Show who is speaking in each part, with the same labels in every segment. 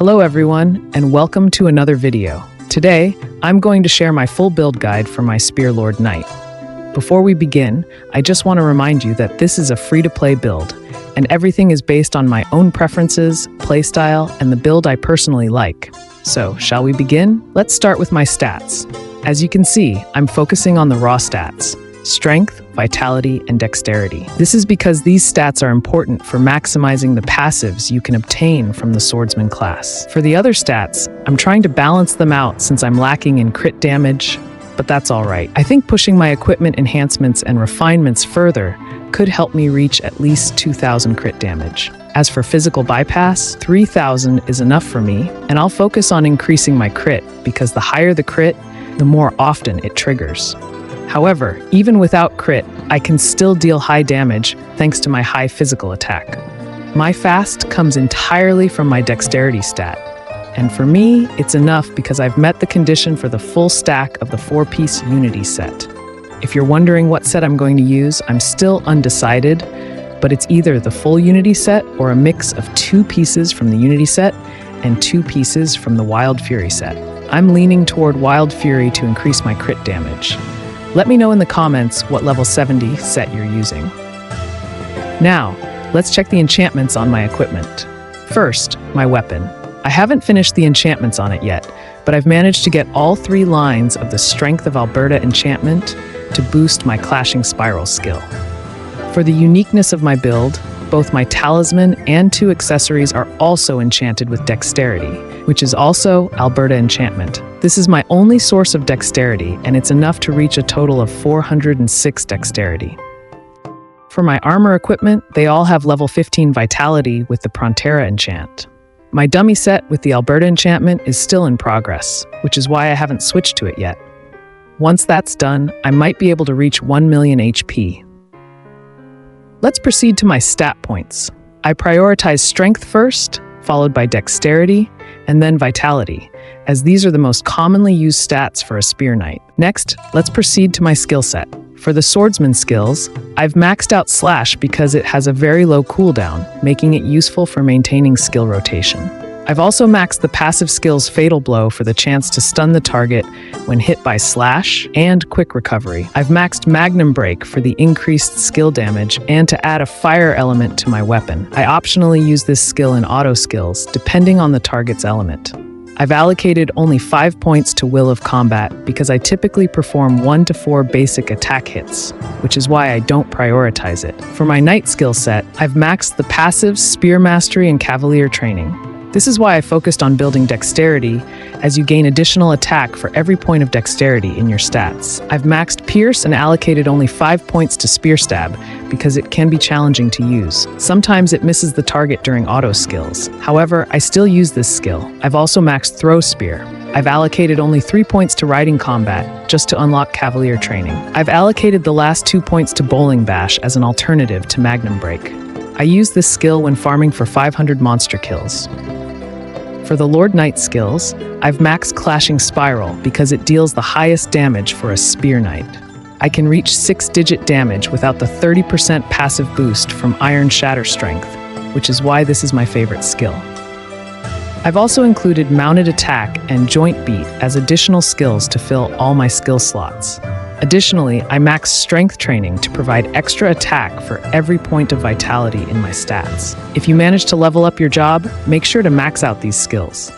Speaker 1: Hello everyone, and welcome to another video. Today, I'm going to share my full build guide for my Spear Lord Knight. Before we begin, I just want to remind you that this is a free-to-play build, and everything is based on my own preferences, playstyle, and the build I personally like. So, shall we begin? Let's start with my stats. As you can see, I'm focusing on the raw stats: strength, vitality, and dexterity. This is because these stats are important for maximizing the passives you can obtain from the swordsman class. For the other stats, I'm trying to balance them out since I'm lacking in crit damage, but that's alright. I think pushing my equipment enhancements and refinements further could help me reach at least 2,000 crit damage. As for physical bypass, 3,000 is enough for me, and I'll focus on increasing my crit because the higher the crit, the more often it triggers. However, even without crit, I can still deal high damage thanks to my high physical attack. My fast comes entirely from my dexterity stat, and for me, it's enough because I've met the condition for the full stack of the 4-piece Unity set. If you're wondering what set I'm going to use, I'm still undecided, but it's either the full Unity set or a mix of 2 pieces from the Unity set and 2 pieces from the Wild Fury set. I'm leaning toward Wild Fury to increase my crit damage. Let me know in the comments what level 70 set you're using. Now, let's check the enchantments on my equipment. First, my weapon. I haven't finished the enchantments on it yet, but I've managed to get all 3 lines of the Strength of Alberta enchantment to boost my Clashing Spiral skill. For the uniqueness of my build, both my talisman and 2 accessories are also enchanted with dexterity, which is also Alberta enchantment. This is my only source of dexterity, and it's enough to reach a total of 406 dexterity. For my armor equipment, they all have level 15 vitality with the Prontera enchant. My dummy set with the Alberta enchantment is still in progress, which is why I haven't switched to it yet. Once that's done, I might be able to reach 1 million HP. Let's proceed to my stat points. I prioritize strength first, followed by dexterity, and then vitality, as these are the most commonly used stats for a Spear Knight. Next, let's proceed to my skill set. For the swordsman skills, I've maxed out Slash because it has a very low cooldown, making it useful for maintaining skill rotation. I've also maxed the passive skills Fatal Blow for the chance to stun the target when hit by Slash and Quick Recovery. I've maxed Magnum Break for the increased skill damage and to add a fire element to my weapon. I optionally use this skill in auto skills, depending on the target's element. I've allocated only 5 points to Will of Combat because I typically perform 1 to 4 basic attack hits, which is why I don't prioritize it. For my Knight skill set, I've maxed the passives Spear Mastery and Cavalier Training. This is why I focused on building dexterity, as you gain additional attack for every point of dexterity in your stats. I've maxed Pierce and allocated only 5 points to Spear Stab because it can be challenging to use. Sometimes it misses the target during auto skills. However, I still use this skill. I've also maxed Throw Spear. I've allocated only 3 points to Riding Combat, just to unlock Cavalier Training. I've allocated the last 2 points to Bowling Bash as an alternative to Magnum Break. I use this skill when farming for 500 monster kills. For the Lord Knight skills, I've maxed Clashing Spiral because it deals the highest damage for a Spear Knight. I can reach 6-digit damage without the 30% passive boost from Iron Shatter Strength, which is why this is my favorite skill. I've also included Mounted Attack and Joint Beat as additional skills to fill all my skill slots. Additionally, I maxed Strength Training to provide extra attack for every point of vitality in my stats. If you manage to level up your job, make sure to max out these skills.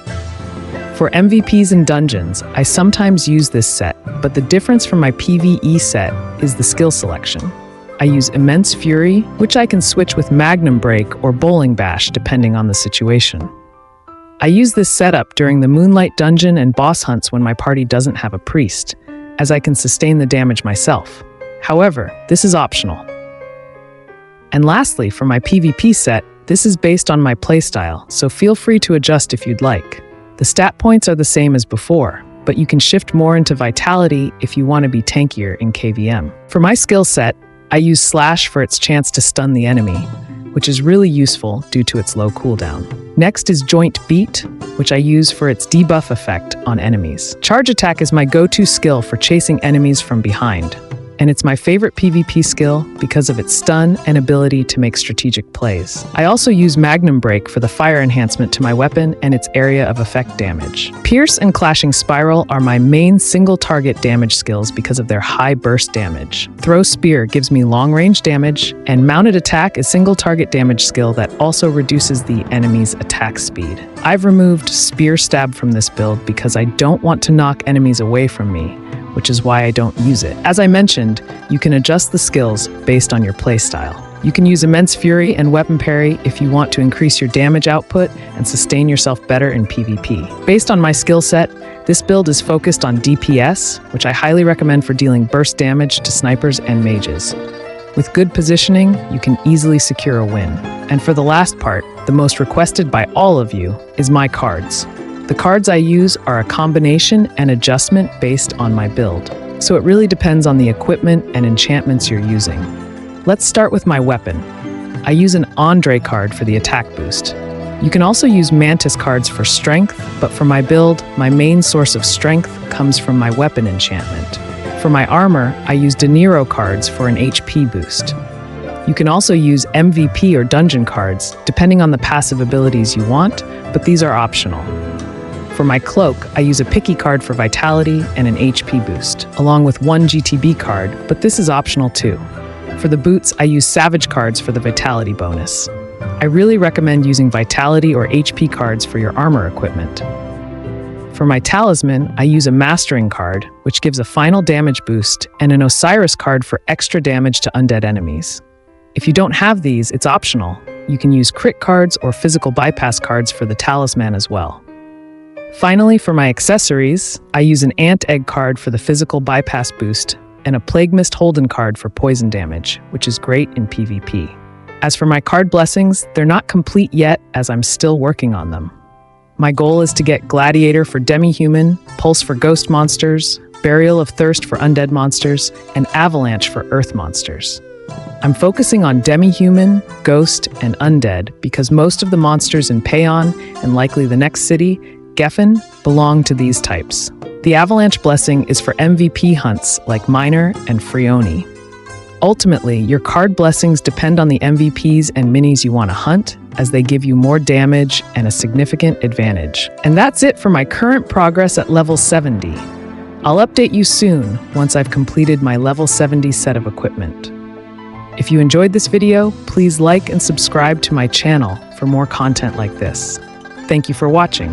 Speaker 1: For MVPs and dungeons, I sometimes use this set, but the difference from my PvE set is the skill selection. I use Immense Fury, which I can switch with Magnum Break or Bowling Bash depending on the situation. I use this setup during the Moonlight Dungeon and boss hunts when my party doesn't have a priest, as I can sustain the damage myself. However, this is optional. And lastly, for my PvP set, this is based on my playstyle, so feel free to adjust if you'd like. The stat points are the same as before, but you can shift more into Vitality if you want to be tankier in KVM. For my skill set, I use Slash for its chance to stun the enemy, which is really useful due to its low cooldown. Next is Joint Beat, which I use for its debuff effect on enemies. Charge Attack is my go-to skill for chasing enemies from behind, and it's my favorite PvP skill because of its stun and ability to make strategic plays. I also use Magnum Break for the fire enhancement to my weapon and its area of effect damage. Pierce and Clashing Spiral are my main single target damage skills because of their high burst damage. Throw Spear gives me long range damage, and Mounted Attack is single target damage skill that also reduces the enemy's attack speed. I've removed Spear Stab from this build because I don't want to knock enemies away from me, which is why I don't use it. As I mentioned, you can adjust the skills based on your playstyle. You can use Immense Fury and Weapon Parry if you want to increase your damage output and sustain yourself better in PvP. Based on my skill set, this build is focused on DPS, which I highly recommend for dealing burst damage to snipers and mages. With good positioning, you can easily secure a win. And for the last part, the most requested by all of you, is my cards. The cards I use are a combination and adjustment based on my build, so it really depends on the equipment and enchantments you're using. Let's start with my weapon. I use an Andre card for the attack boost. You can also use Mantis cards for strength, but for my build, my main source of strength comes from my weapon enchantment. For my armor, I use De Niro cards for an HP boost. You can also use MVP or dungeon cards, depending on the passive abilities you want, but these are optional. For my cloak, I use a Picky card for vitality and an HP boost, along with one GTB card, but this is optional too. For the boots, I use Savage cards for the vitality bonus. I really recommend using vitality or HP cards for your armor equipment. For my talisman, I use a Mastering card, which gives a final damage boost, and an Osiris card for extra damage to undead enemies. If you don't have these, it's optional. You can use crit cards or physical bypass cards for the talisman as well. Finally, for my accessories, I use an Ant Egg card for the physical bypass boost and a Plague Mist Holden card for poison damage, which is great in PvP. As for my card blessings, they're not complete yet as I'm still working on them. My goal is to get Gladiator for Demi-Human, Pulse for Ghost monsters, Burial of Thirst for undead monsters, and Avalanche for earth monsters. I'm focusing on Demi-Human, Ghost, and Undead because most of the monsters in Payon, and likely the next city, Geffen, belong to these types. The Avalanche blessing is for MVP hunts like Miner and Frioni. Ultimately, your card blessings depend on the MVPs and minis you want to hunt, as they give you more damage and a significant advantage. And that's it for my current progress at level 70. I'll update you soon once I've completed my level 70 set of equipment. If you enjoyed this video, please like and subscribe to my channel for more content like this. Thank you for watching.